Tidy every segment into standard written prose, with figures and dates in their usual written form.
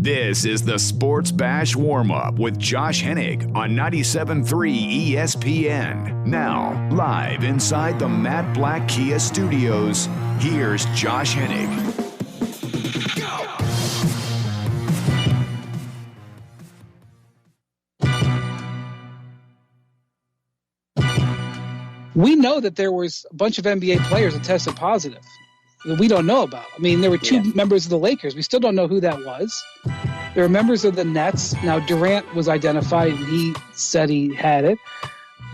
This is the Sports Bash Warm-Up with Josh Hennig on 97.3 ESPN. Now, live inside the Matt Black Kia Studios, here's Josh Hennig. We know that there was a bunch of NBA players that tested positive that we don't know about. I mean, there were two members of the Lakers. We still don't know who that was. There were members of the Nets. Now, Durant was identified, and he said he had it.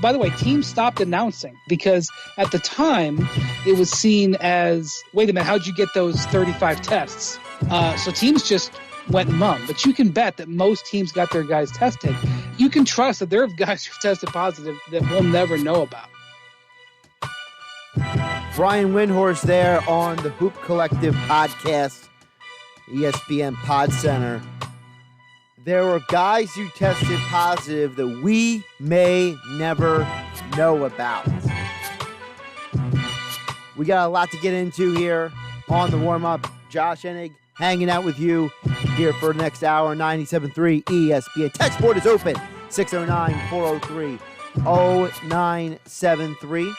By the way, teams stopped announcing because at the time, it was seen as, wait a minute, how'd you get those 35 tests? So teams just went mum. But you can bet that most teams got their guys tested. You can trust that there are guys who tested positive that we'll never know about. Brian Windhorst there on the Hoop Collective podcast, ESPN Pod Center. There were guys who tested positive that we may never know about. We got a lot to get into here on the warm-up. Josh Hennig hanging out with you here for the next hour, 97.3 ESPN. Text board is open, 609-403-0973.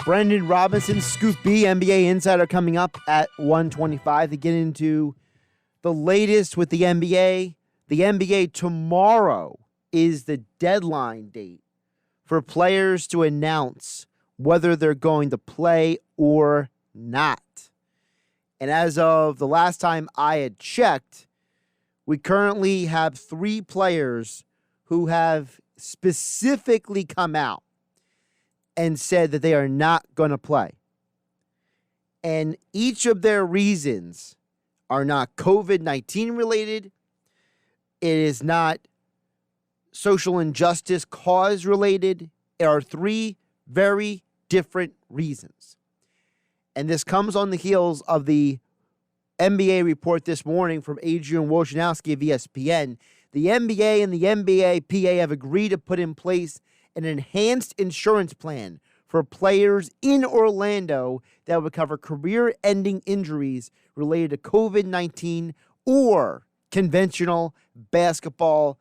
Brendan Robinson, Scoop B, NBA Insider, coming up at 1:25 to get into the latest with the NBA. The NBA tomorrow is the deadline date for players to announce whether they're going to play or not. And as of the last time I had checked, we currently have 3 players who have specifically come out and said that they are not going to play. And each of their reasons are not COVID-19 related. It is not social injustice cause related. There are 3 very different reasons. And this comes on the heels of the NBA report this morning from Adrian Wojnarowski of ESPN. The NBA and the NBAPA have agreed to put in place an enhanced insurance plan for players in Orlando that would cover career-ending injuries related to COVID-19 or conventional basketball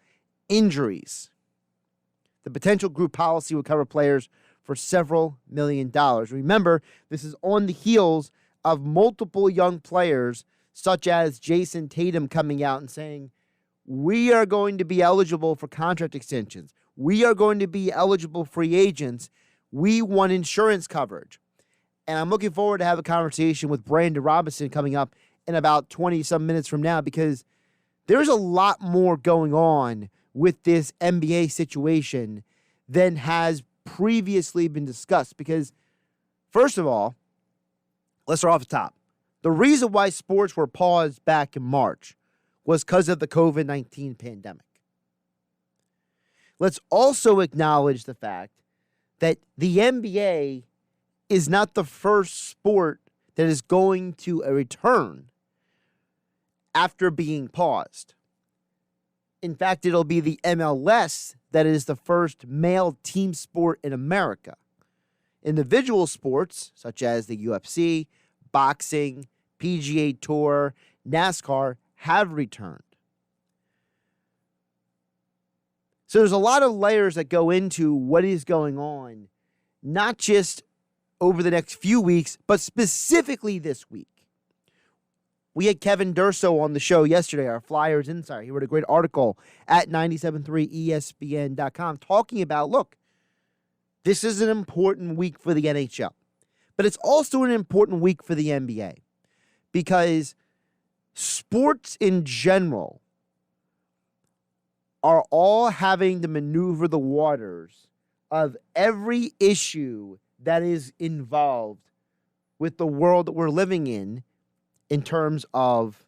injuries. The potential group policy would cover players for several $1 million. Remember, this is on the heels of multiple young players, such as Jason Tatum, coming out and saying, we are going to be eligible for contract extensions. We are going to be eligible free agents. We want insurance coverage. And I'm looking forward to have a conversation with Brandon Robinson coming up in about 20-some minutes from now, because there's a lot more going on with this NBA situation than has previously been discussed. Because, first of all, let's start off the top. The reason why sports were paused back in March was because of the COVID-19 pandemic. Let's also acknowledge the fact that the NBA is not the first sport that is going to return after being paused. In fact, it'll be the MLS that is the first male team sport in America. Individual sports, such as the UFC, boxing, PGA Tour, NASCAR, have returned. So there's a lot of layers that go into what is going on, not just over the next few weeks, but specifically this week. We had Kevin Durso on the show yesterday, our Flyers insider. He wrote a great article at 973ESPN.com talking about, look, this is an important week for the NHL, but it's also an important week for the NBA because sports in general are all having to maneuver the waters of every issue that is involved with the world that we're living in terms of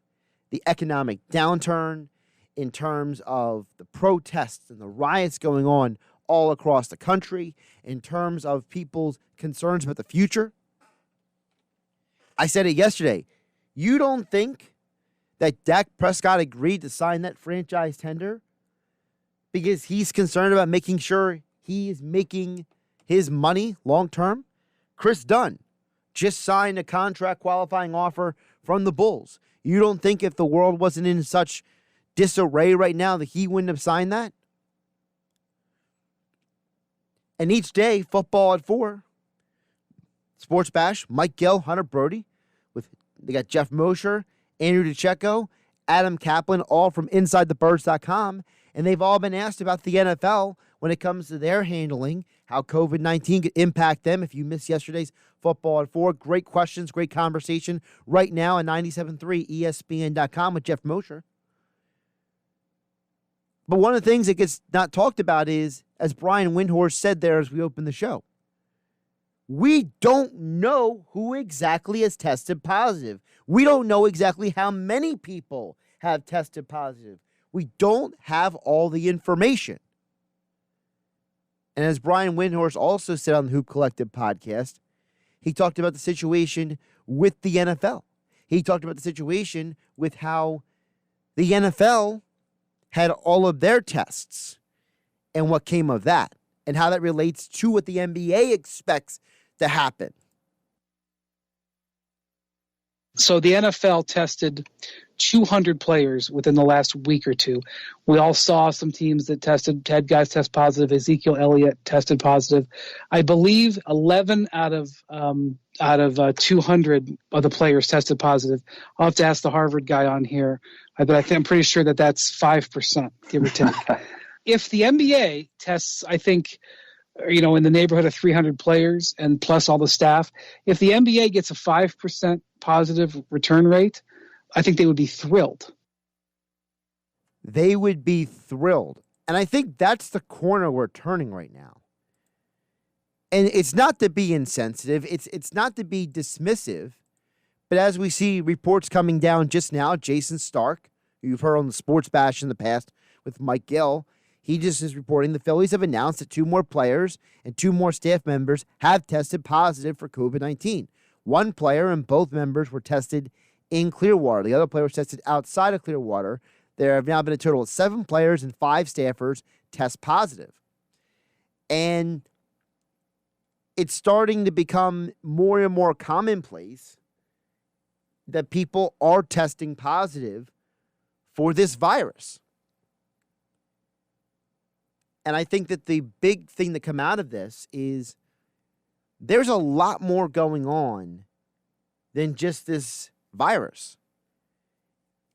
the economic downturn, in terms of the protests and the riots going on all across the country, in terms of people's concerns about the future. I said it yesterday. You don't think that Dak Prescott agreed to sign that franchise tender because he's concerned about making sure he's making his money long term? Chris Dunn just signed a contract qualifying offer from the Bulls. You don't think if the world wasn't in such disarray right now that he wouldn't have signed that? And each day, football at 4. Sports Bash, Mike Gill, Hunter Brody. They got Jeff Mosher, Andrew DeCecco, Adam Kaplan, all from InsideTheBirds.com. And they've all been asked about the NFL when it comes to their handling, how COVID-19 could impact them. If you missed yesterday's Football at 4, great questions, great conversation right now at 97.3 ESPN.com with Jeff Mosher. But one of the things that gets not talked about is, as Brian Windhorst said there as we opened the show, we don't know who exactly has tested positive. We don't know exactly how many people have tested positive. We don't have all the information. And as Brian Windhorst also said on the Hoop Collective podcast, he talked about the situation with the NFL. He talked about the situation with how the NFL had all of their tests and what came of that, and how that relates to what the NBA expects to happen. So the NFL tested 200 players within the last week or two. We all saw some teams that had guys test positive. Ezekiel Elliott tested positive. I believe 11 out of 200 of the players tested positive. I'll have to ask the Harvard guy on here, but I'm pretty sure that's 5%, give or take. If the NBA tests, I think, in the neighborhood of 300 players and plus all the staff, if the NBA gets a 5% positive return rate, I think they would be thrilled. They would be thrilled. And I think that's the corner we're turning right now. And it's not to be insensitive. It's not to be dismissive. But as we see reports coming down just now, Jason Stark, who you've heard on the Sports Bash in the past with Mike Gill, he just is reporting the Phillies have announced that 2 more players and 2 more staff members have tested positive for COVID-19. One player and both members were tested in Clearwater. The other player was tested outside of Clearwater. There have now been a total of 7 players and 5 staffers test positive. And it's starting to become more and more commonplace that people are testing positive for this virus. And I think that the big thing that come out of this is there's a lot more going on than just this virus.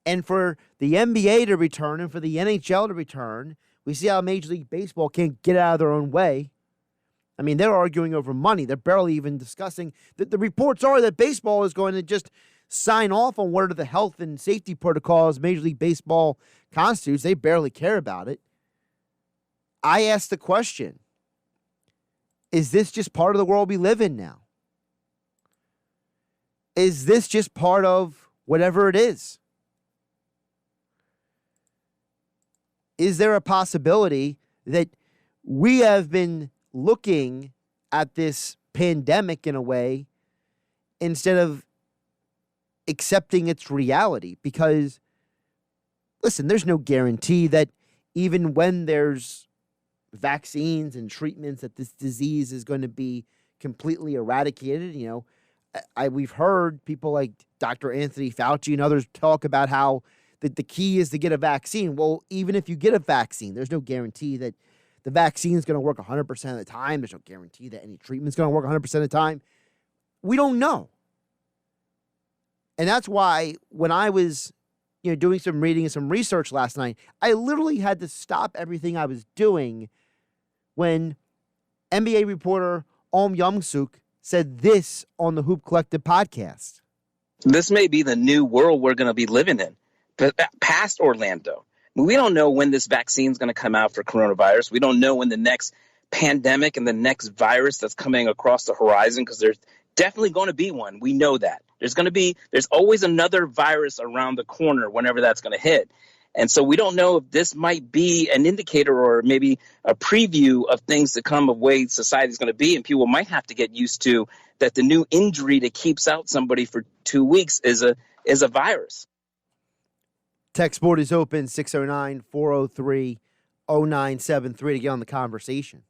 And for the NBA to return and for the NHL to return, we see how Major League Baseball can't get out of their own way. I mean, they're arguing over money. They're barely even discussing that the reports are that baseball is going to just sign off on what are the health and safety protocols Major League Baseball constitutes. They barely care about it. I ask the question, is this just part of the world we live in now? Is this just part of whatever it is? Is there a possibility that we have been looking at this pandemic in a way instead of accepting its reality? Because, listen, there's no guarantee that even when there's vaccines and treatments that this disease is going to be completely eradicated. We've heard people like Dr. Anthony Fauci and others talk about how the key is to get a vaccine. Well, even if you get a vaccine, there's no guarantee that the vaccine is going to work 100% of the time. There's no guarantee that any treatment is going to work 100% of the time. We don't know. And that's why when I was doing some reading and some research last night, I literally had to stop everything I was doing when NBA reporter Om Young-suk said this on the Hoop Collective podcast. This may be the new world we're going to be living in, past Orlando. We don't know when this vaccine is going to come out for coronavirus. We don't know when the next pandemic and the next virus that's coming across the horizon, because there's definitely going to be one. We know that. There's always another virus around the corner whenever that's going to hit. And so we don't know if this might be an indicator or maybe a preview of things to come, of way society is going to be. And people might have to get used to that the new injury that keeps out somebody for 2 weeks is a virus. Text board is open, 609-403-0973 to get on the conversation.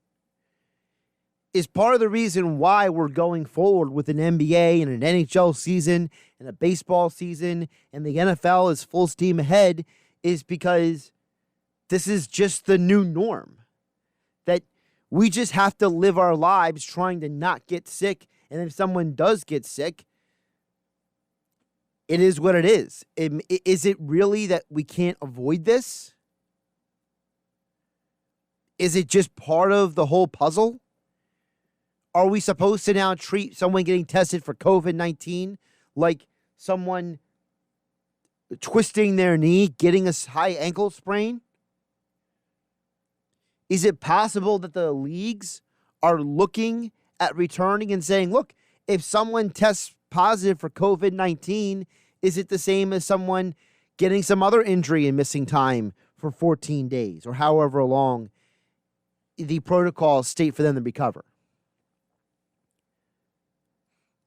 is part of the reason why we're going forward with an NBA and an NHL season and a baseball season and the NFL is full steam ahead, is because this is just the new norm. That we just have to live our lives trying to not get sick. And if someone does get sick, it is what it is. Is it really that we can't avoid this? Is it just part of the whole puzzle? Are we supposed to now treat someone getting tested for COVID-19 like someone twisting their knee, getting a high ankle sprain? Is it possible that the leagues are looking at returning and saying, look, if someone tests positive for COVID-19, is it the same as someone getting some other injury and missing time for 14 days or however long the protocols state for them to recover?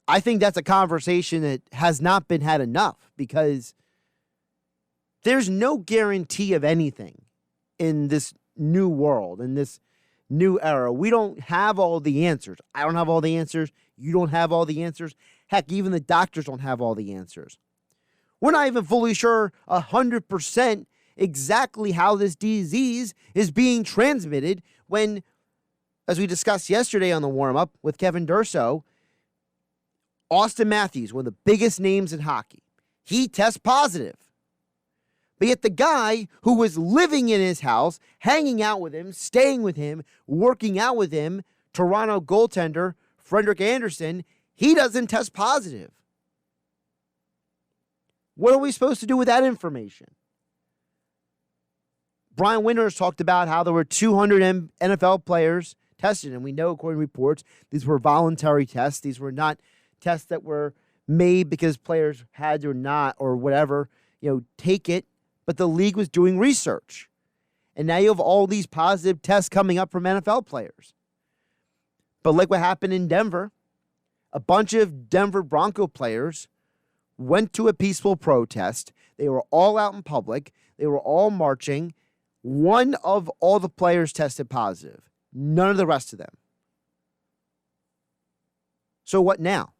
I think that's a conversation that has not been had enough, because there's no guarantee of anything in this new world, in this new era. We don't have all the answers. I don't have all the answers. You don't have all the answers. Heck, even the doctors don't have all the answers. We're not even fully sure 100% exactly how this disease is being transmitted when, as we discussed yesterday on the warm-up with Kevin Durso, Austin Matthews, one of the biggest names in hockey, he tests positive. But yet the guy who was living in his house, hanging out with him, staying with him, working out with him, Toronto goaltender Frederik Andersen, he doesn't test positive. What are we supposed to do with that information? Brian Windhorst talked about how there were 200 NFL players tested, and we know, according to reports, these were voluntary tests. These were not tests that were made because players had to or not or whatever, take it. But the league was doing research. And now you have all these positive tests coming up from NFL players. But like what happened in Denver, a bunch of Denver Bronco players went to a peaceful protest. They were all out in public. They were all marching. One of all the players tested positive. None of the rest of them. So what now?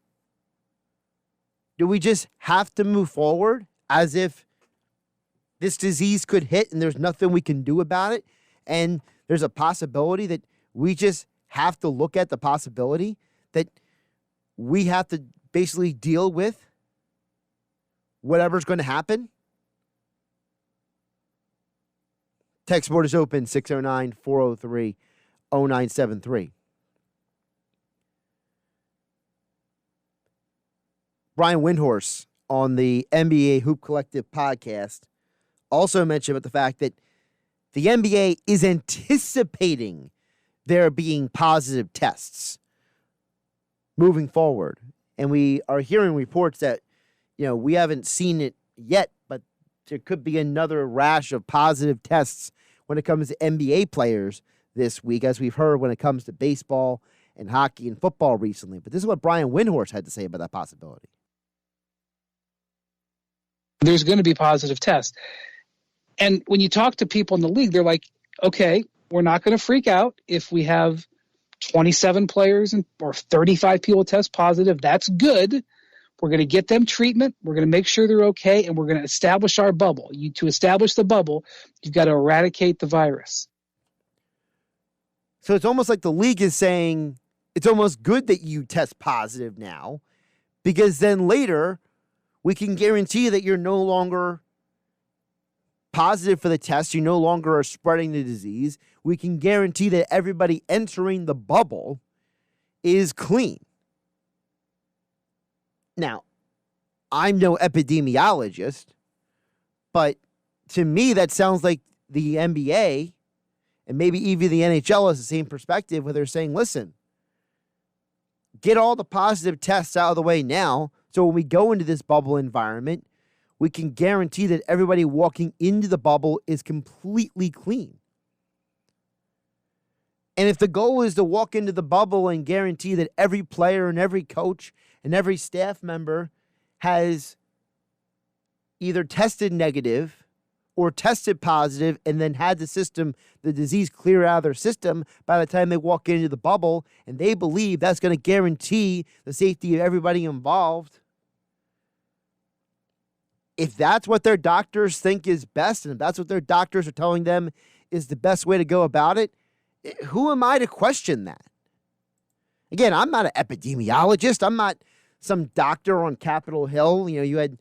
Do we just have to move forward as if this disease could hit and there's nothing we can do about it? And there's a possibility that we just have to look at the possibility that we have to basically deal with whatever's going to happen? Text board is open, 609-403-0973. Brian Windhorst on the NBA Hoop Collective podcast also mentioned about the fact that the NBA is anticipating there being positive tests moving forward. And we are hearing reports that, we haven't seen it yet, but there could be another rash of positive tests when it comes to NBA players this week, as we've heard when it comes to baseball and hockey and football recently. But this is what Brian Windhorst had to say about that possibility. There's going to be positive tests. And when you talk to people in the league, they're like, okay, we're not going to freak out if we have 27 players or 35 people test positive. That's good. We're going to get them treatment. We're going to make sure they're okay, and we're going to establish our bubble. To establish the bubble, you've got to eradicate the virus. So it's almost like the league is saying it's almost good that you test positive now, because then later we can guarantee that you're no longer positive for the test. You no longer are spreading the disease. We can guarantee that everybody entering the bubble is clean. Now, I'm no epidemiologist, but to me that sounds like the NBA and maybe even the NHL has the same perspective, where they're saying, listen, get all the positive tests out of the way now, so when we go into this bubble environment, we can guarantee that everybody walking into the bubble is completely clean. And if the goal is to walk into the bubble and guarantee that every player and every coach and every staff member has either tested negative or tested positive and then had the disease clear out of their system by the time they walk into the bubble, and they believe that's going to guarantee the safety of everybody involved. If that's what their doctors think is best, and if that's what their doctors are telling them is the best way to go about it, who am I to question that? Again, I'm not an epidemiologist. I'm not some doctor on Capitol Hill. You had,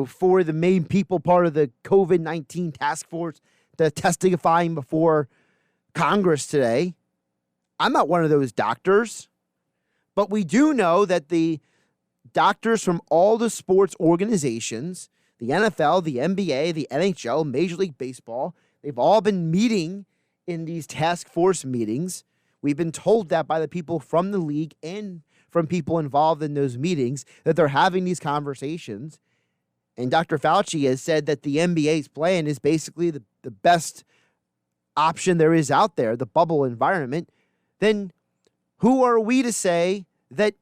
four of the main people part of the COVID-19 task force testifying before Congress today. I'm not one of those doctors. But we do know that the doctors from all the sports organizations, the NFL, the NBA, the NHL, Major League Baseball, they've all been meeting in these task force meetings. We've been told that by the people from the league and from people involved in those meetings that they're having these conversations. And Dr. Fauci has said that the NBA's plan is basically the best option there is out there, the bubble environment. Then who are we to say that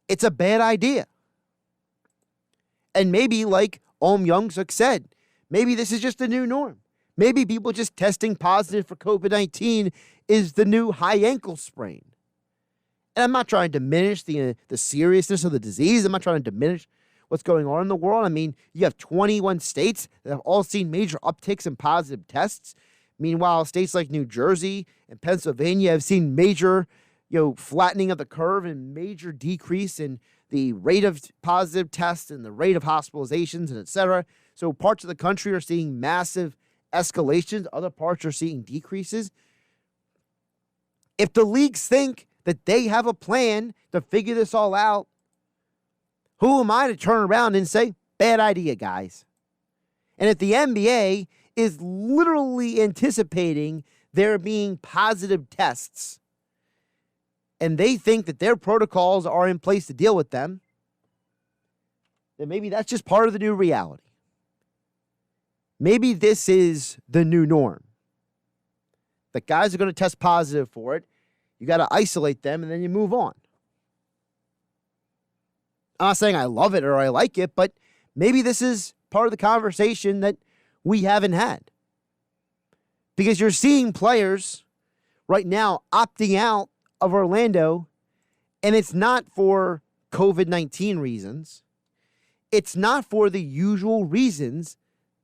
it's a bad idea? And maybe, like Om Young-suk said, maybe this is just the new norm. Maybe people just testing positive for COVID-19 is the new high ankle sprain. And I'm not trying to diminish the seriousness of the disease. I'm not trying to diminish what's going on in the world. I mean, you have 21 states that have all seen major upticks in positive tests. Meanwhile, states like New Jersey and Pennsylvania have seen major, flattening of the curve and major decrease in the rate of positive tests and the rate of hospitalizations and et cetera. So parts of the country are seeing massive escalations. Other parts are seeing decreases. If the leagues think that they have a plan to figure this all out, who am I to turn around and say, bad idea, guys? And if the NBA is literally anticipating there being positive tests and they think that their protocols are in place to deal with them, then maybe that's just part of the new reality. Maybe this is the new norm. The guys are going to test positive for it. You got to isolate them and then you move on. I'm not saying I love it or I like it, but maybe this is part of the conversation that we haven't had. Because you're seeing players right now opting out of Orlando, and it's not for COVID-19 reasons. It's not for the usual reasons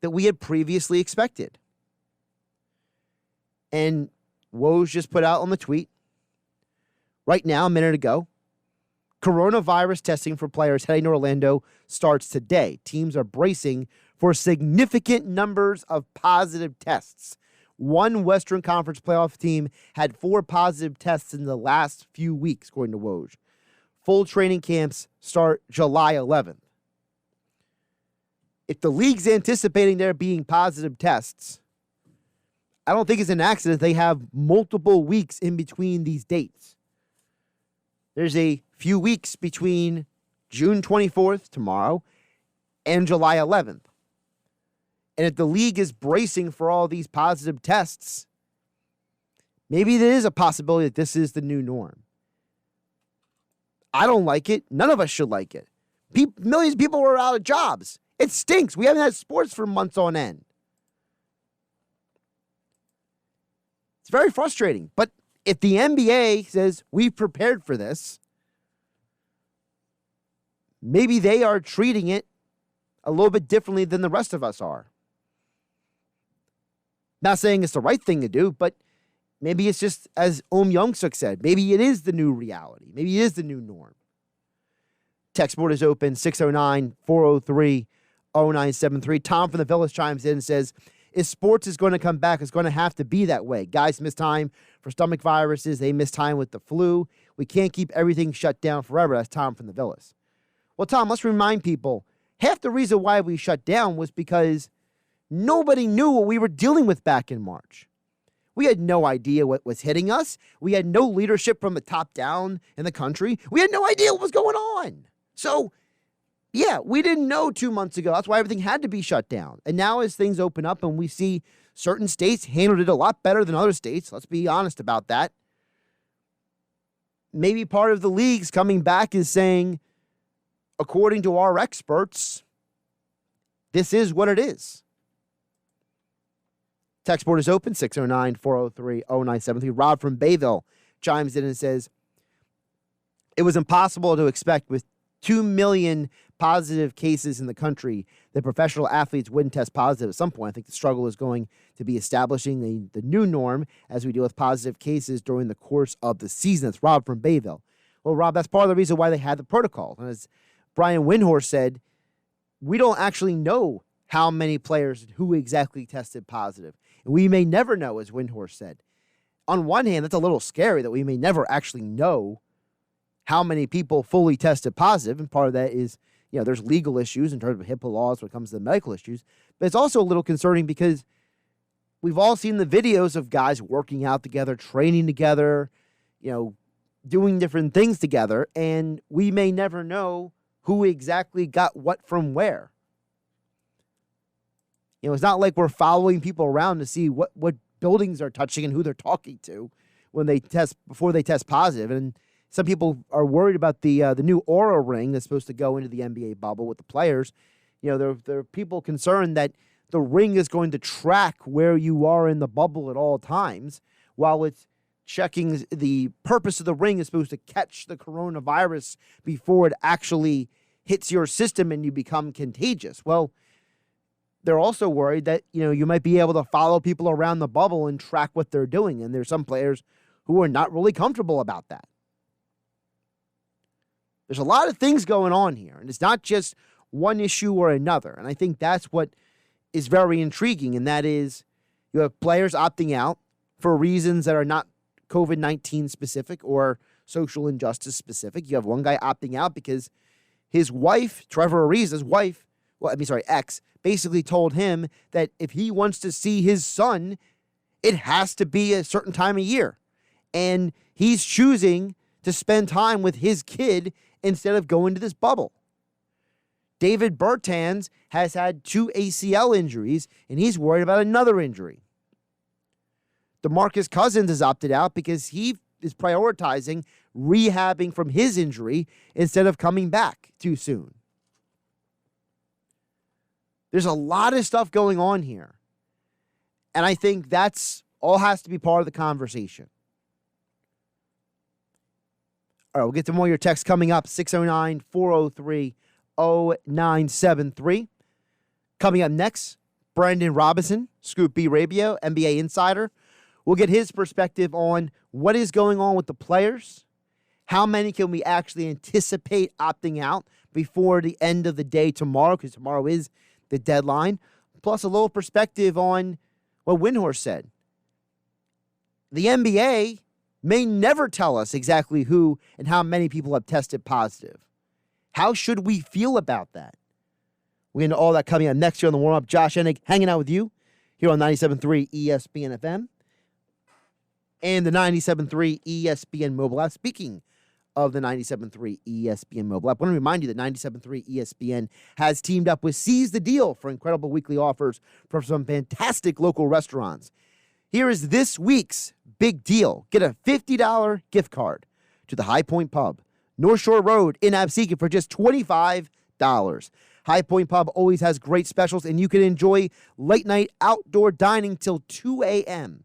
that we had previously expected. And Woj just put out on the tweet right now, a minute ago, coronavirus testing for players heading to Orlando starts today. Teams are bracing for significant numbers of positive tests. One Western Conference playoff team had 4 positive tests in the last few weeks, according to Woj. Full training camps start July 11th. If the league's anticipating there being positive tests, I don't think it's an accident they have multiple weeks in between these dates. There's a few weeks between June 24th, tomorrow, and July 11th. And if the league is bracing for all these positive tests, maybe there is a possibility that this is the new norm. I don't like it. None of us should like it. Millions of people are out of jobs. It stinks. We haven't had sports for months on end. It's very frustrating. But if the NBA says we've prepared for this, maybe they are treating it a little bit differently than the rest of us are. Not saying it's the right thing to do, but maybe it's just, as Om Young-suk said, maybe it is the new reality. Maybe it is the new norm. Text board is open, 609-403-0973. Tom from the Villas chimes in and says, if sports is going to come back, it's going to have to be that way. Guys miss time for stomach viruses. They miss time with the flu. We can't keep everything shut down forever. That's Tom from the Villas. Well, Tom, let's remind people, half the reason why we shut down was because nobody knew what we were dealing with back in March. We had no idea what was hitting us. We had no leadership from the top down in the country. We had no idea what was going on. So, yeah, we didn't know 2 months ago. That's why everything had to be shut down. And now as things open up and we see certain states handled it a lot better than other states, let's be honest about that. Maybe part of the leagues coming back is saying, according to our experts, this is what it is. Text board is open, 609-403-0973. Rob from Bayville chimes in and says, it was impossible to expect with 2 million positive cases in the country that professional athletes wouldn't test positive at some point. I think the struggle is going to be establishing the new norm as we deal with positive cases during the course of the season. That's Rob from Bayville. Well, Rob, that's part of the reason why they had the protocol. And as Brian Windhorst said, we don't actually know how many players who exactly tested positive. And we may never know, as Windhorst said. On one hand, that's a little scary that we may never actually know how many people fully tested positive. And part of that is, there's legal issues in terms of HIPAA laws when it comes to the medical issues. But it's also a little concerning because we've all seen the videos of guys working out together, training together, doing different things together. And we may never know who exactly got what from where. It's not like we're following people around to see what buildings are touching and who they're talking to when they test, before they test positive. And some people are worried about the new Aura ring that's supposed to go into the NBA bubble with the players. There are people concerned that the ring is going to track where you are in the bubble at all times, while it's checking. The purpose of the ring is supposed to catch the coronavirus before it actually hits your system and you become contagious. Well, they're also worried that, you might be able to follow people around the bubble and track what they're doing. And there's some players who are not really comfortable about that. There's a lot of things going on here, and it's not just one issue or another. And I think that's what is very intriguing, and that is you have players opting out for reasons that are not COVID-19 specific or social injustice specific. You have one guy opting out because his wife, Trevor Ariza's wife, ex, basically told him that if he wants to see his son, it has to be a certain time of year. And he's choosing to spend time with his kid instead of going to this bubble. David Bertans has had 2 ACL injuries, and he's worried about another injury. DeMarcus Cousins has opted out because he is prioritizing rehabbing from his injury instead of coming back too soon. There's a lot of stuff going on here. And I think that's all has to be part of the conversation. All right, we'll get to more of your texts coming up, 609-403-0973. Coming up next, Brandon Robinson, Scoop B Radio, NBA insider. We'll get his perspective on what is going on with the players. How many can we actually anticipate opting out before the end of the day tomorrow, because tomorrow is the deadline. Plus a little perspective on what Windhorst said. The NBA may never tell us exactly who and how many people have tested positive. How should we feel about that? We're into all that coming up next year on the warm-up. Josh Hennig hanging out with you here on 97.3 ESPN FM and the 97.3 ESPN mobile app. Speaking of the 97.3 ESPN mobile app, I want to remind you that 97.3 ESPN has teamed up with Seize the Deal for incredible weekly offers from some fantastic local restaurants. Here is this week's big deal. Get a $50 gift card to the High Point Pub, North Shore Road in Absecon for just $25. High Point Pub always has great specials, and you can enjoy late night outdoor dining till 2 a.m.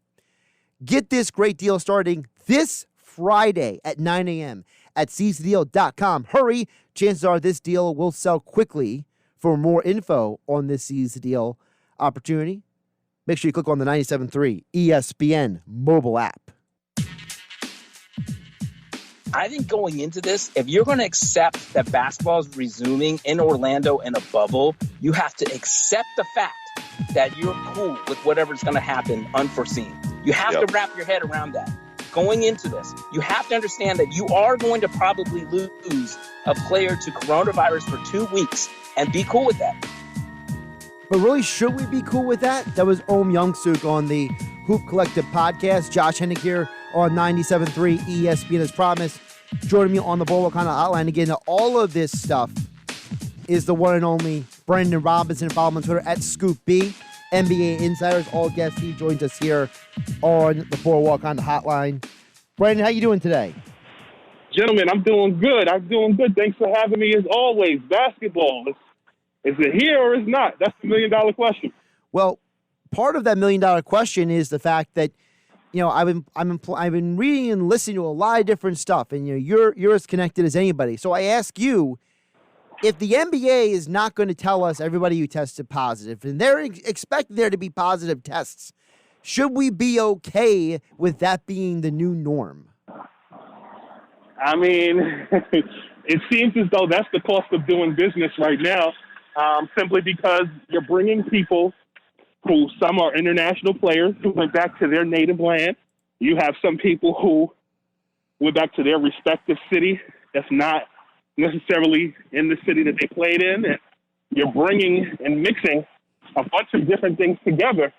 Get this great deal starting this Friday at 9 a.m. at seizethedeal.com. Hurry, chances are this deal will sell quickly. For more info on this Seize the Deal opportunity, make sure you click on the 97.3 ESPN mobile app. I think going into this, if you're going to accept that basketball is resuming in Orlando in a bubble, you have to accept the fact that you're cool with whatever's going to happen unforeseen. You have to wrap your head around that. Going into this, you have to understand that you are going to probably lose a player to coronavirus for 2 weeks and be cool with that. But really, should we be cool with that? That was Om Young-suk on the Hoop Collective podcast. Josh Hennig here on 97.3 ESPN as promised. Joining me on the Boulevard kind of hotline again. Now, all of this stuff is the one and only Brandon Robinson. Follow him on Twitter at Scoop B. NBA Insiders, all guests. He joins us here on the Boardwalk on the hotline. Brandon, how you doing today? Gentlemen, I'm doing good. Thanks for having me as always. Basketball, is it here or is not? That's the $1 million question. Well, part of that $1 million question is the fact that, I've been reading and listening to a lot of different stuff, and you're as connected as anybody. So I ask you, if the NBA is not going to tell us everybody who tested positive, and they're expecting there to be positive tests, should we be okay with that being the new norm? I mean, it seems as though that's the cost of doing business right now, simply because you're bringing people who, some are international players who went back to their native land. You have some people who went back to their respective city that's not necessarily in the city that they played in. And you're bringing and mixing a bunch of different things together,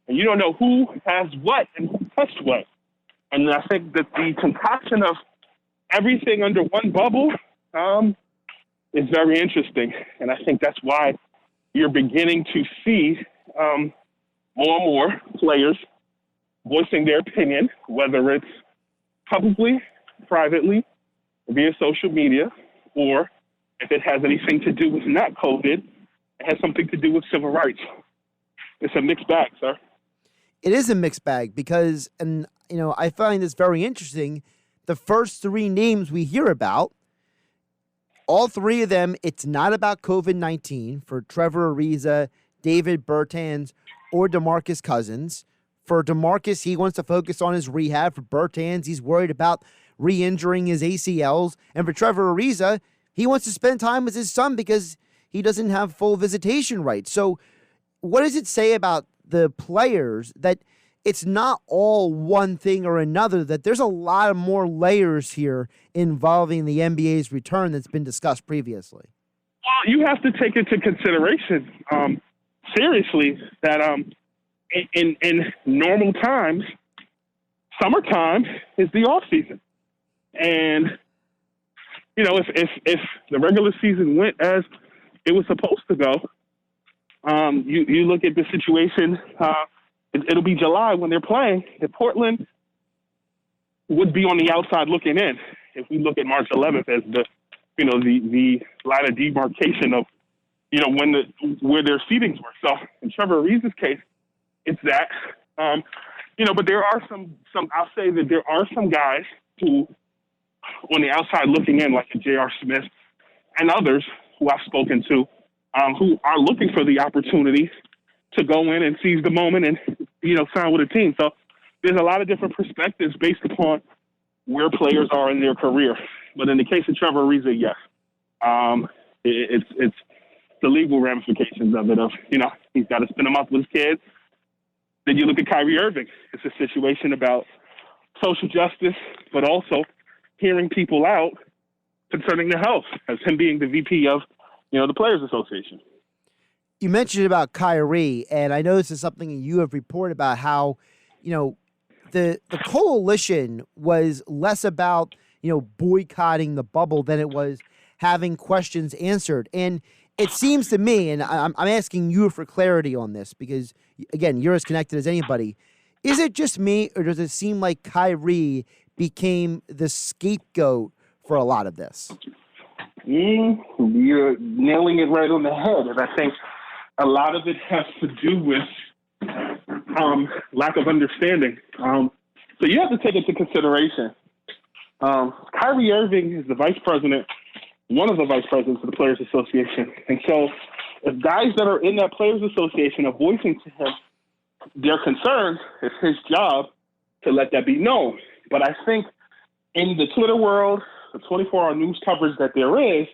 and you don't know who has what and who touched what. And I think that the concoction of everything under one bubble is very interesting. And I think that's why you're beginning to see more and more players voicing their opinion, whether it's publicly, privately, via social media, or if it has anything to do with not COVID, it has something to do with civil rights. It's a mixed bag, sir. It is a mixed bag because, and I find this very interesting, the first three names we hear about, all three of them, it's not about COVID-19. For Trevor Ariza, David Bertans, or DeMarcus Cousins. For DeMarcus, he wants to focus on his rehab. For Bertans, he's worried about re-injuring his ACLs. And for Trevor Ariza, he wants to spend time with his son because he doesn't have full visitation rights. So what does it say about the players that it's not all one thing or another, that there's a lot of more layers here involving the NBA's return that's been discussed previously? Well, you have to take into consideration, seriously, that in normal times, summertime is the off season. And, if the regular season went as it was supposed to go, you look at the situation, it'll be July when they're playing. If Portland would be on the outside looking in, if we look at March 11th as the line of demarcation of, where their seedings were. So in Trevor Ariza's case, it's that, but there are some, I'll say that there are some guys who on the outside looking in, like J.R. Smith and others who I've spoken to, who are looking for the opportunity to go in and seize the moment and, sign with a team. So there's a lot of different perspectives based upon where players are in their career. But in the case of Trevor Ariza, yes, it's the legal ramifications of it. He's got to spend a month with his kids. Then you look at Kyrie Irving. It's a situation about social justice, but also hearing people out concerning their health, as him being the VP of, the Players Association. You mentioned about Kyrie, and I know this is something you have reported about how, the coalition was less about, boycotting the bubble than it was having questions answered. And it seems to me, and I'm asking you for clarity on this because, again, you're as connected as anybody. Is it just me, or does it seem like Kyrie became the scapegoat for a lot of this? You're nailing it right on the head. And I think a lot of it has to do with lack of understanding. So you have to take into consideration. Kyrie Irving is the vice president, one of the vice presidents of the Players Association. And so if guys that are in that Players Association are voicing to him their concerns, it's his job to let that be known. But I think in the Twitter world, the 24-hour news coverage that there is,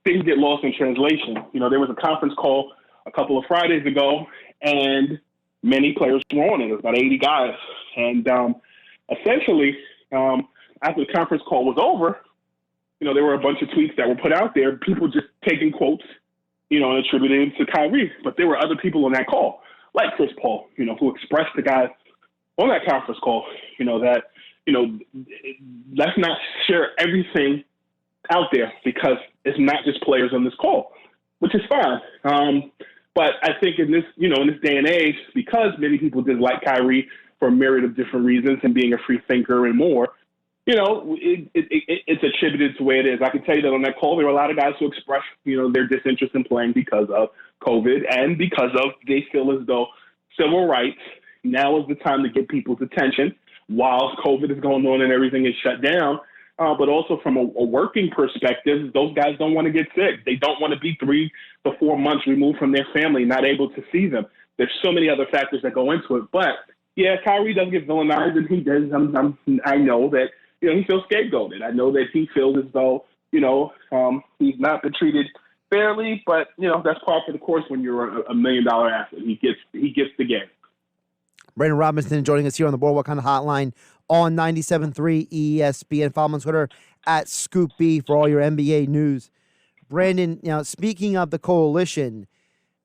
things get lost in translation. There was a conference call a couple of Fridays ago, and many players were on it. It was about 80 guys. And essentially, after the conference call was over, there were a bunch of tweets that were put out there, people just taking quotes, and attributing to Kyrie. But there were other people on that call, like Chris Paul, who expressed to guys on that conference call, that, let's not share everything out there because it's not just players on this call, which is fine. But I think in this, in this day and age, because many people dislike Kyrie for a myriad of different reasons and being a free thinker and more, it's attributed to the way it is. I can tell you that on that call, there were a lot of guys who expressed, their disinterest in playing because of COVID and because of they feel as though civil rights. Now is the time to get people's attention while COVID is going on and everything is shut down. But also from a working perspective, those guys don't want to get sick. They don't want to be 3 to 4 months removed from their family, not able to see them. There's so many other factors that go into it. But, yeah, Kyrie does get villainized, and he does. I know that, he feels scapegoated. I know that he feels as though, he's not been treated fairly. But, that's part of the course when you're a $1 million athlete. He gets the game. Brandon Robinson joining us here on the Boardwalk on the Hotline on 97.3 ESPN. Follow him on Twitter at ScoopB for all your NBA news. Brandon, speaking of the coalition,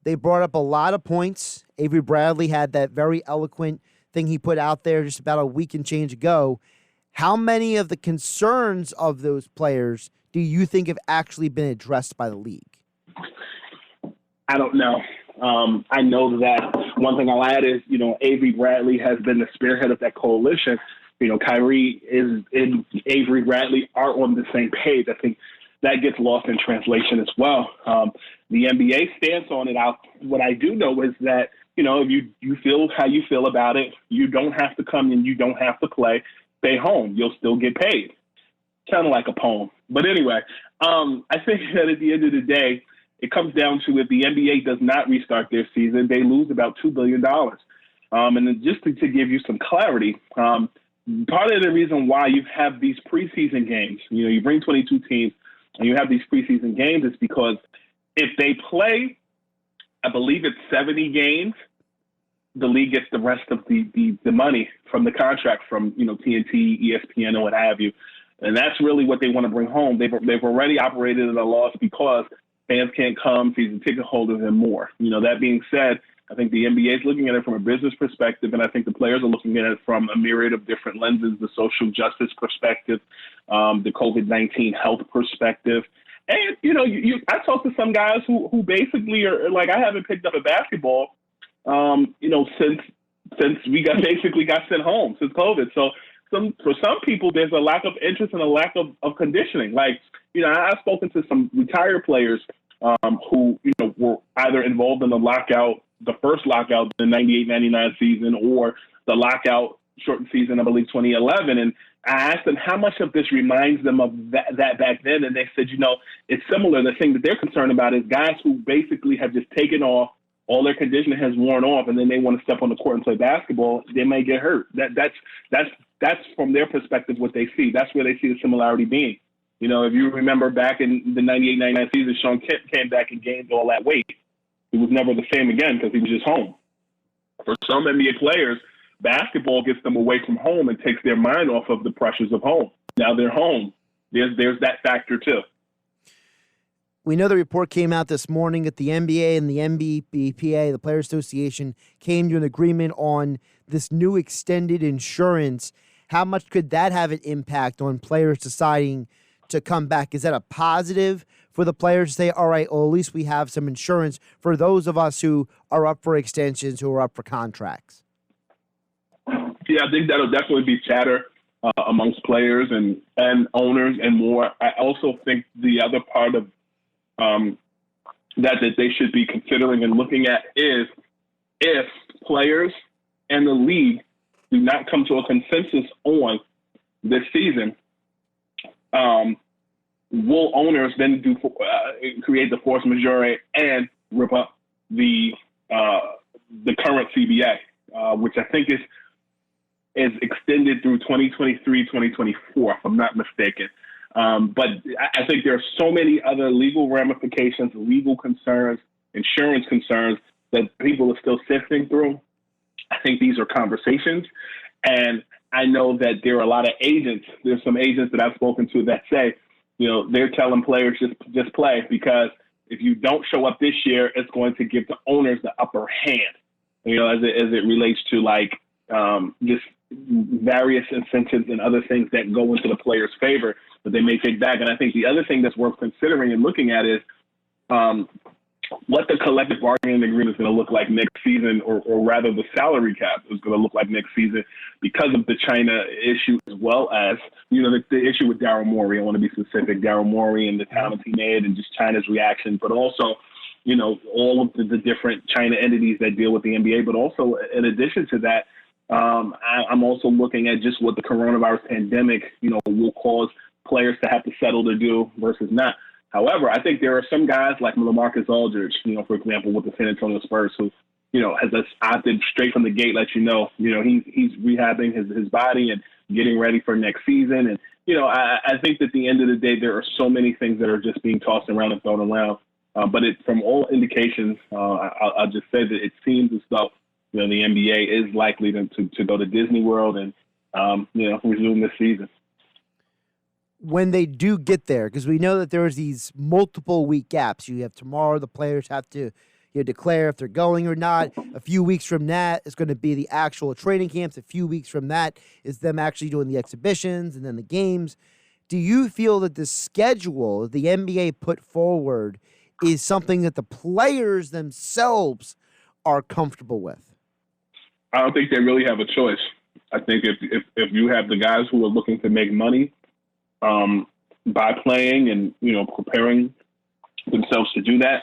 they brought up a lot of points. Avery Bradley had that very eloquent thing he put out there just about a week and change ago. How many of the concerns of those players do you think have actually been addressed by the league? I don't know. I know that one thing I'll add is, Avery Bradley has been the spearhead of that coalition. Kyrie and Avery Bradley are on the same page. I think that gets lost in translation as well. The NBA stance on it, what I do know is that, if you feel how you feel about it, you don't have to come and you don't have to play. Stay home. You'll still get paid. Kind of like a poem. But anyway, I think that at the end of the day, it comes down to if the NBA does not restart their season, they lose about $2 billion. And then just to give you some clarity, part of the reason why you have these preseason games, you bring 22 teams and you have these preseason games is because if they play, I believe it's 70 games, the league gets the rest of the money from the contract from, TNT, ESPN, or what have you. And that's really what they want to bring home. They've already operated at a loss because fans can't come, season ticket holders, and more. That being said, I think the NBA is looking at it from a business perspective, and I think the players are looking at it from a myriad of different lenses, the social justice perspective, the COVID-19 health perspective. And, I talked to some guys who basically are like, I haven't picked up a basketball, since we got sent home since COVID. So for some people, there's a lack of interest and a lack of conditioning. Like, I've spoken to some retired players who, were either involved in the first lockout, the 98-99 season, or the lockout shortened season, I believe 2011. And I asked them how much of this reminds them of that back then. And they said, it's similar. The thing that they're concerned about is guys who basically have just taken off, all their conditioning has worn off, and then they want to step on the court and play basketball. They may get hurt. That's from their perspective what they see. That's where they see the similarity being. If you remember back in the 98-99 season, Sean Kemp came back and gained all that weight. He was never the same again because he was just home. For some NBA players, basketball gets them away from home and takes their mind off of the pressures of home. Now they're home. There's that factor too. We know the report came out this morning that the NBA and the NBPA, the Players Association, came to an agreement on this new extended insurance. How much could that have an impact on players deciding to come back? Is that a positive for the players to say, all right, well, at least we have some insurance for those of us who are up for extensions, who are up for contracts? Yeah, I think that'll definitely be chatter amongst players and owners and more. I also think the other part of that they should be considering and looking at is if players and the league do not come to a consensus on this season, will owners then create the force majeure and rip up the current CBA, which I think is extended through 2023, 2024, if I'm not mistaken. But I think there are so many other legal ramifications, legal concerns, insurance concerns that people are still sifting through. I think these are conversations. And I know that there are a lot of agents. There's some agents that I've spoken to that say, they're telling players just play, because if you don't show up this year, it's going to give the owners the upper hand, as it relates to just various incentives and other things that go into the players' favor that they may take back. And I think the other thing that's worth considering and looking at is what the collective bargaining agreement is going to look like next season, or rather the salary cap is going to look like next season, because of the China issue, as well as, the issue with Daryl Morey. I want to be specific, Daryl Morey and the comments he made and just China's reaction, but also all of the different China entities that deal with the NBA. But also, in addition to that, I'm also looking at just what the coronavirus pandemic, will cause players to have to settle to do versus not. However, I think there are some guys like LaMarcus Aldridge, for example, with the San Antonio Spurs, who, has opted straight from the gate, he's rehabbing his body and getting ready for next season. And, I think that at the end of the day, there are so many things that are just being tossed around and thrown around. But from all indications, I'll just say that it seems as though, the NBA is likely to go to Disney World and, resume this season. When they do get there, because we know that there's these multiple week gaps. You have tomorrow, the players have to declare if they're going or not. A few weeks from that is going to be the actual training camps. A few weeks from that is them actually doing the exhibitions and then the games. Do you feel that the schedule that the NBA put forward is something that the players themselves are comfortable with? I don't think they really have a choice. I think if you have the guys who are looking to make money by playing and, preparing themselves to do that,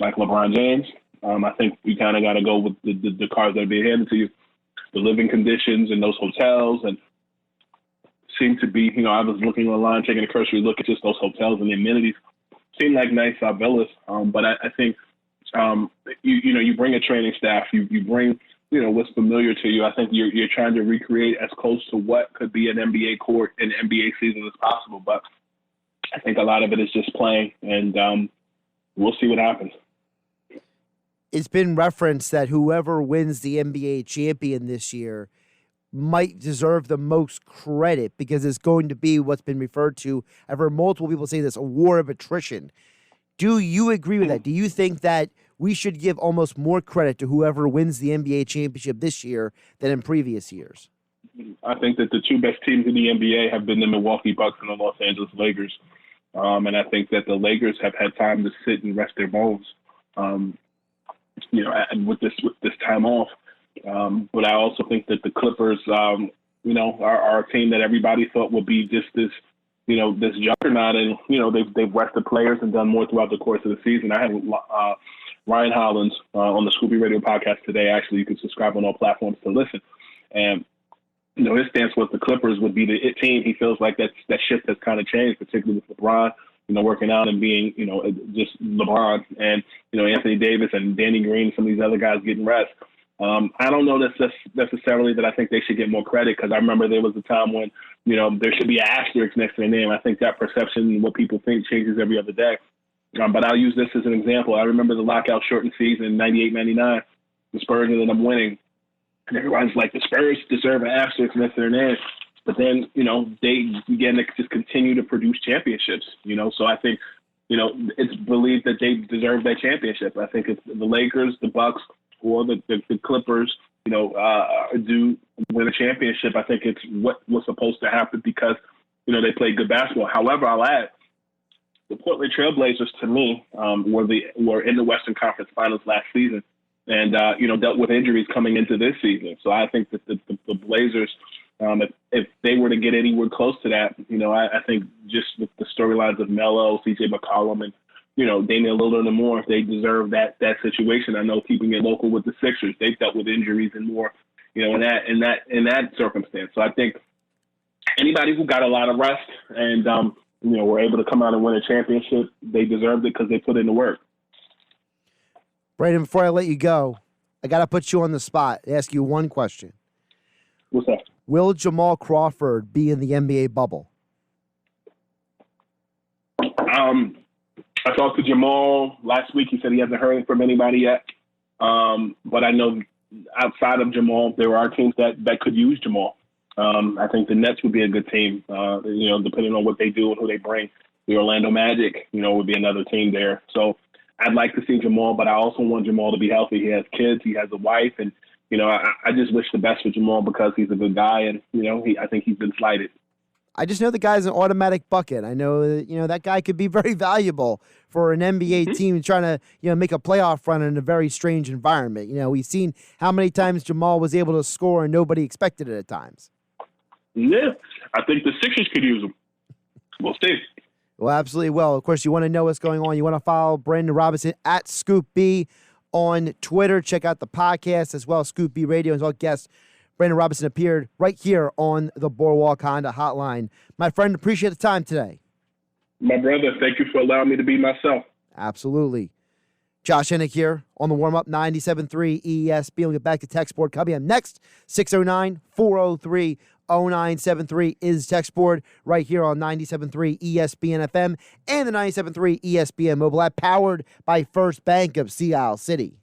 like LeBron James, I think you kind of got to go with the cards that are being handed to you. The living conditions in those hotels and seem to be, I was looking online, taking a cursory look at just those hotels and the amenities. Seem like nice villas, but I think, you bring a training staff, you bring, what's familiar to you. I think you're trying to recreate as close to what could be an NBA court in NBA season as possible. But I think a lot of it is just playing, and we'll see what happens. It's been referenced that whoever wins the NBA champion this year might deserve the most credit because it's going to be what's been referred to. I've heard multiple people say this, a war of attrition. Do you agree with that? Do you think that we should give almost more credit to whoever wins the NBA championship this year than in previous years? I think that the two best teams in the NBA have been the Milwaukee Bucks and the Los Angeles Lakers. And I think that the Lakers have had time to sit and rest their bones, and with this time off. But I also think that the Clippers, are a team that everybody thought would be just this juggernaut. And, they've rested players and done more throughout the course of the season. I had Ryan Hollins on the Scoopy Radio podcast today. Actually, you can subscribe on all platforms to listen. And, his stance with the Clippers would be the it team. He feels like that shift has kind of changed, particularly with LeBron, working out and being, just LeBron and, Anthony Davis and Danny Green and some of these other guys getting rest. I don't know necessarily that I think they should get more credit because I remember there was a time when, there should be an asterisk next to their name. I think that perception and what people think changes every other day. But I'll use this as an example. I remember the lockout shortened season, 98-99. The Spurs ended up winning. And everyone's like, the Spurs deserve an asterisk next to their name. But then, they began to just continue to produce championships, So I think, it's believed that they deserve that championship. I think it's the Lakers, the Bucks, or the Clippers, do win a championship. I think it's what was supposed to happen because, they played good basketball. However, I'll add, the Portland Trailblazers, to me, were in the Western Conference Finals last season and, dealt with injuries coming into this season. So I think that the Blazers, if they were to get anywhere close to that, I think just with the storylines of Melo, C.J. McCollum, and, Damian Lillard and more, they deserve that situation. I know keeping it local with the Sixers, they've dealt with injuries and more, in that circumstance. So I think anybody who got a lot of rest and, were able to come out and win a championship, they deserved it because they put in the work. Brandon, before I let you go, I got to put you on the spot, ask you one question. What's that? Will Jamal Crawford be in the NBA bubble? I talked to Jamal last week. He said he hasn't heard from anybody yet. But I know outside of Jamal, there are teams that could use Jamal. I think the Nets would be a good team, depending on what they do and who they bring. The Orlando Magic, would be another team there. So I'd like to see Jamal, but I also want Jamal to be healthy. He has kids, he has a wife, and, I just wish the best for Jamal because he's a good guy, and, I think he's been slighted. I just know the guy's an automatic bucket. I know that, that guy could be very valuable for an NBA team trying to, make a playoff run in a very strange environment. We've seen how many times Jamal was able to score and nobody expected it at times. Yeah, I think the Sixers could use him. We'll see. Well, absolutely will. Of course, you want to know what's going on. You want to follow Brandon Robinson at Scoop B on Twitter. Check out the podcast as well, Scoop B Radio, as well. Guest Brandon Robinson appeared right here on the Boardwalk Honda Hotline. My friend, appreciate the time today. My brother, thank you for allowing me to be myself. Absolutely. Josh Hennig here on the warm-up, 97.3 ESPN. We'll get back to text board coming up next. 609-403-0973 is text board right here on 97.3 ESPN FM and the 97.3 ESPN mobile app, powered by First Bank of Sea Isle City.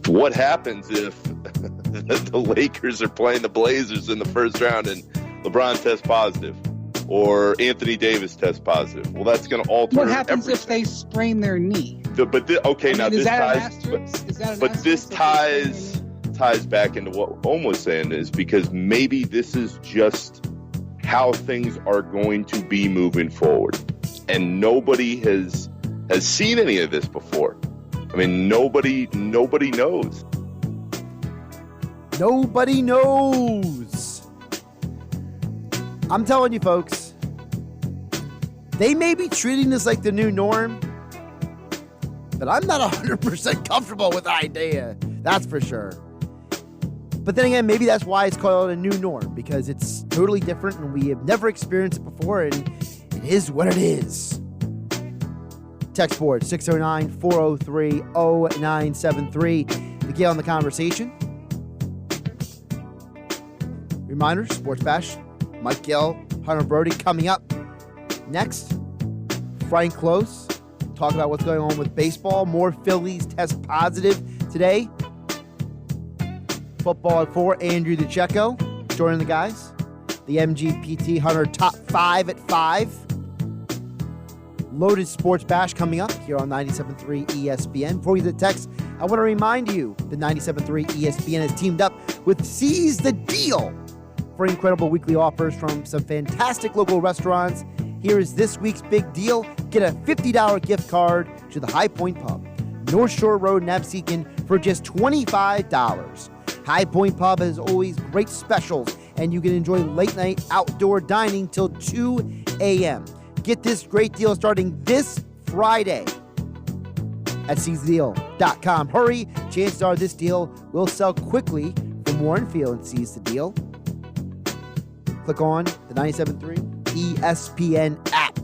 What happens if the Lakers are playing the Blazers in the first round and LeBron tests positive or Anthony Davis tests positive? Well, that's going to alter What happens everything. if they sprain their knee? This ties back into what Ohm was saying, is because maybe this is just how things are going to be moving forward, and nobody has seen any of this before. I mean, nobody knows. Nobody knows. I'm telling you, folks, they may be treating this like the new norm, but I'm not 100% comfortable with the idea. That's for sure. But then again, maybe that's why it's called a new norm, because it's totally different and we have never experienced it before, and it is what it is. Text board 609-403-0973 to get on the conversation. Reminder, Sports Bash, Mike Gill, Hunter Brody coming up next. Frank Close, talk about what's going on with baseball. More Phillies test positive today. Football at 4, Andrew DeCecco joining the guys. The MGPT Hunter Top 5 at 5. Loaded Sports Bash coming up here on 97.3 ESPN. Before we get the text, I want to remind you that 97.3 ESPN has teamed up with Seize the Deal for incredible weekly offers from some fantastic local restaurants. Here is this week's big deal. Get a $50 gift card to the High Point Pub, North Shore Road, Nabsecon, for just $25. High Point Pub has always great specials, and you can enjoy late-night outdoor dining till 2 a.m. Get this great deal starting this Friday at seizethedeal.com. Hurry, chances are this deal will sell quickly. For more info and Seize the Deal, click on the 97.3 ESPN app.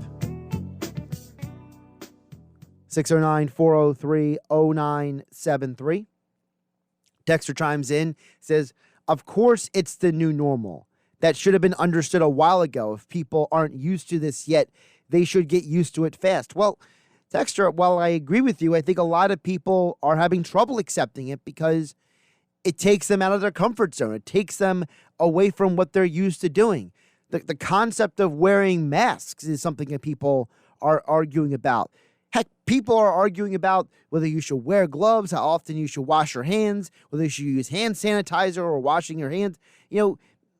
609-403-0973. Dexter chimes in, says, of course it's the new normal. That should have been understood a while ago. If people aren't used to this yet, they should get used to it fast. Well, Dexter, while I agree with you, I think a lot of people are having trouble accepting it because it takes them out of their comfort zone. It takes them away from what they're used to doing. The concept of wearing masks is something that people are arguing about. Heck, people are arguing about whether you should wear gloves, how often you should wash your hands, whether you should use hand sanitizer or washing your hands.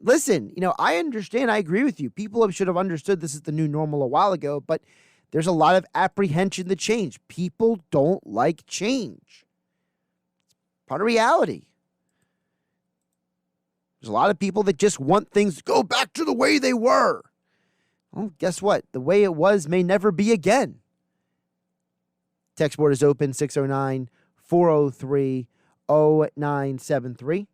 Listen, I understand. I agree with you. People should have understood this is the new normal a while ago, but there's a lot of apprehension to change. People don't like change. It's part of reality. There's a lot of people that just want things to go back to the way they were. Well, guess what? The way it was may never be again. Text board is open, 609-403-0973.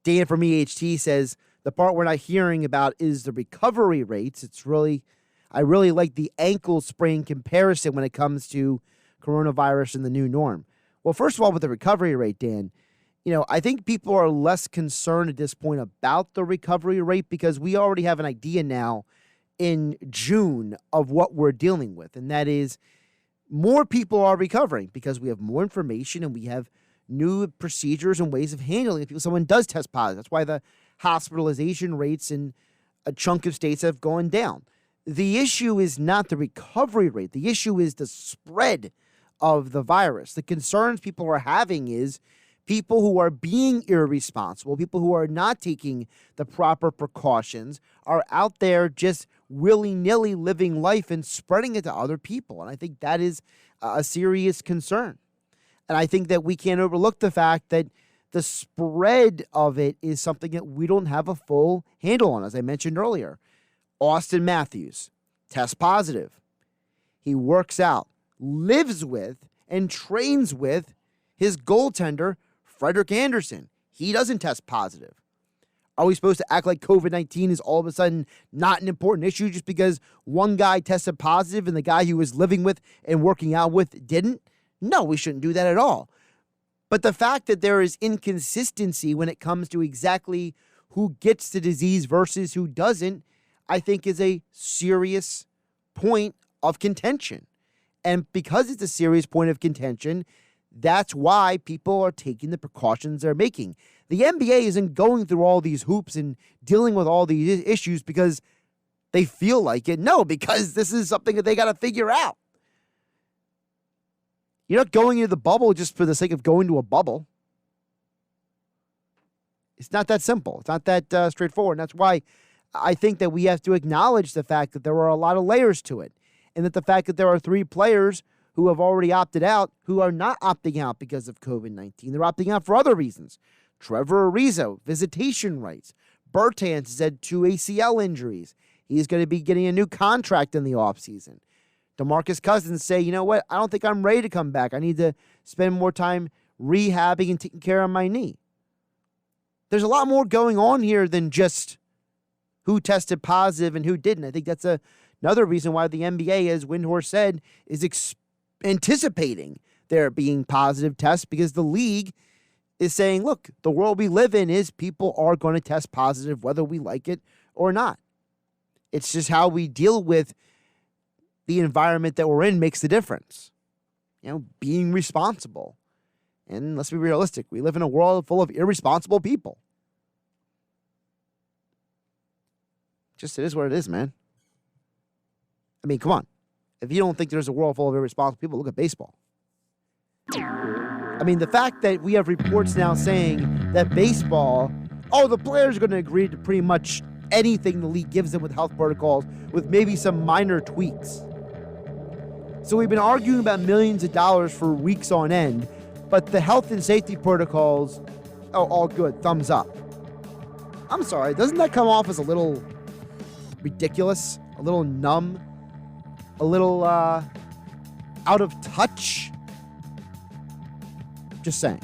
Dan from EHT says, the part we're not hearing about is the recovery rates. I really like the ankle sprain comparison when it comes to coronavirus and the new norm. Well, first of all, with the recovery rate, Dan, I think people are less concerned at this point about the recovery rate because we already have an idea now in June of what we're dealing with. And that is more people are recovering because we have more information and we have new procedures and ways of handling it. If someone does test positive, that's why the hospitalization rates in a chunk of states have gone down. The issue is not the recovery rate. The issue is the spread of the virus. The concerns people are having is people who are being irresponsible, people who are not taking the proper precautions, are out there just willy-nilly living life and spreading it to other people. And I think that is a serious concern. And I think that we can't overlook the fact that The spread of it is something that we don't have a full handle on, as I mentioned earlier. Austin Matthews, test positive. He works out, lives with, and trains with his goaltender, Frederik Andersen. He doesn't test positive. Are we supposed to act like COVID-19 is all of a sudden not an important issue just because one guy tested positive and the guy he was living with and working out with didn't? No, we shouldn't do that at all. But the fact that there is inconsistency when it comes to exactly who gets the disease versus who doesn't, I think is a serious point of contention. And because it's a serious point of contention, that's why people are taking the precautions they're making. The NBA isn't going through all these hoops and dealing with all these issues because they feel like it. No, because this is something that they got to figure out. You're not going into the bubble just for the sake of going to a bubble. It's not that simple. It's not that straightforward. And that's why I think that we have to acknowledge the fact that there are a lot of layers to it. And that the fact that there are 3 players who have already opted out who are not opting out because of COVID-19. They're opting out for other reasons. Trevor Ariza, visitation rights. Bertans has had 2 ACL injuries. He's going to be getting a new contract in the offseason. DeMarcus Cousins say, you know what, I don't think I'm ready to come back. I need to spend more time rehabbing and taking care of my knee. There's a lot more going on here than just who tested positive and who didn't. I think that's another reason why the NBA, as Windhorst said, is anticipating there being positive tests because the league is saying, look, the world we live in is people are going to test positive whether we like it or not. It's just how we deal with the environment that we're in makes the difference. You know, being responsible. And let's be realistic. We live in a world full of irresponsible people. Just it is what it is, man. I mean, come on. If you don't think there's a world full of irresponsible people, look at baseball. I mean, the fact that we have reports now saying that baseball, the players are going to agree to pretty much anything the league gives them with health protocols with maybe some minor tweaks. So we've been arguing about millions of dollars for weeks on end, but the health and safety protocols, all good, thumbs up. I'm sorry, doesn't that come off as a little ridiculous, a little numb, a little out of touch? Just saying.